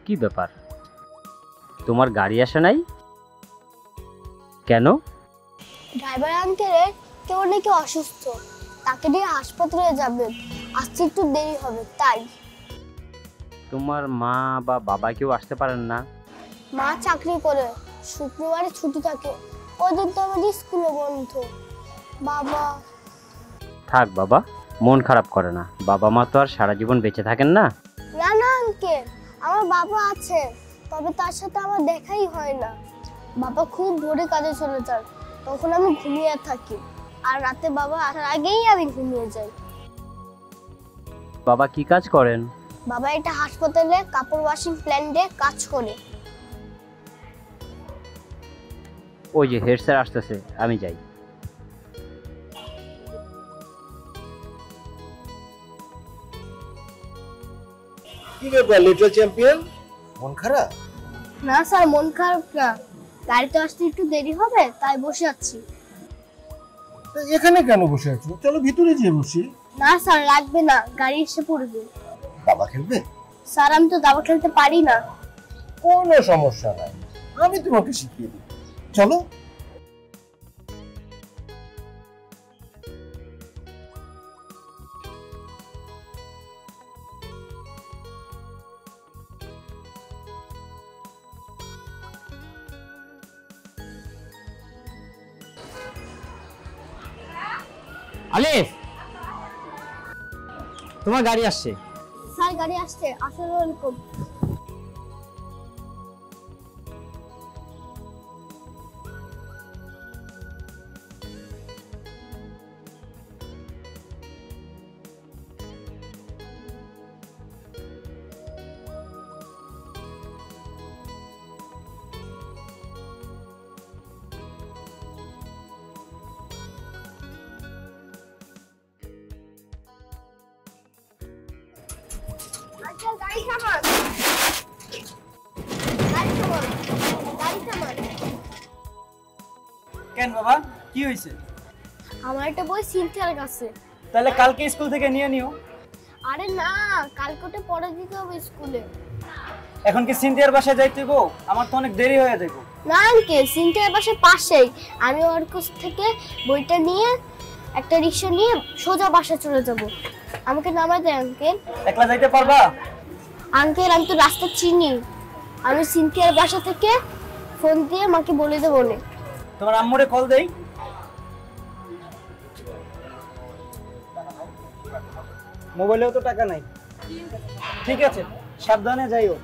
কি ব্যাপার, তোমার গাড়ি আসে নাই কেন? ড্রাইভার আঙ্কেলের কেউ নাকি অসুস্থ, তাকে নিয়ে হাসপাতালে যাবে, আসতে একটু দেরি হবে তাই। তোমার মা বা বাবা কেউ আসতে পারেন না? মা চাকরি করে, শুক্রবারে ছুটি থাকে, ওই দিন তো আমাদের স্কুলে বন্ধ। বাবা থাক বাবা, মন খারাপ করে না, বাবা মা তো আর সারা জীবন বেঁচে থাকেন না। না না আঙ্কেল, আমার বাবা আছে, তবে তার সাথে আমার দেখাই হয় না। বাবা খুব ভোরে কাজে চলে যান, তখন আমি ঘুমিয়ে থাকি, আর রাতে বাবা আসার আগেই আমি ঘুমিয়ে যাই। বাবা কি কাজ করেন? বাবা এটা হাসপাতালে কাপড় ওয়াশিং প্ল্যান্টে কাজ করে। ওই যে হেড স্যার আসতেছে, আমি যাই। কি ব্যাপার লিটল চ্যাম্পিয়ন, মন খারাপ? না স্যার, মন খারাপ না, গাড়িতে আসতে একটু দেরি হবে তাই বসে আছি। এখানে কেন বসে আছো? চলো ভিতরে যেয়ে বসি। না স্যার, লাগবে না, গাড়ি এসে পড়বে। দাবা খেলবে? স্যার আমি তো দাবা খেলতে পারি না। কোনো সমস্যা নাই, আমি তোমাকে শিখিয়ে দিই, চলো। আলিফ, তোমার গাড়ি আসছে। স্যার গাড়ি আসছে, আসসালামু আলাইকুম। আচ্ছা গাড়ি থামান, গাড়ি থামান, গাড়ি থামান। কেন বাবা, কি হয়েছে? আমার একটা বই সিনথিয়ার কাছে। তাহলে কালকে স্কুল থেকে নিয়ে নিও। আরে না, কালকে ওটা পড়ে দিতে হবে স্কুলে। এখন কি সিনথিয়ার বাসায় যাইতে গো? আমার তো অনেক দেরি হয়ে যাবে। না আঙ্কেল, সিনথিয়ার বাসার পাশেই, আমি ওর কাছ থেকে বইটা নিয়ে একটা রিক্সা নিয়ে সোজা বাসায় চলে যাব। আমাকে নামাই দেয় আঙ্কেল। একলা যাইতে পারবা? আঙ্কেল আমি তো রাস্তা চিনি, আমি সিনথিয়ার বাসা থেকে ফোন দিয়ে মাকে বলে দেবো না। তোমার আম্মুরে কল দেই। মোবাইলেও তো টাকা নাই। ঠিক আছে, সাবধানে যাইও।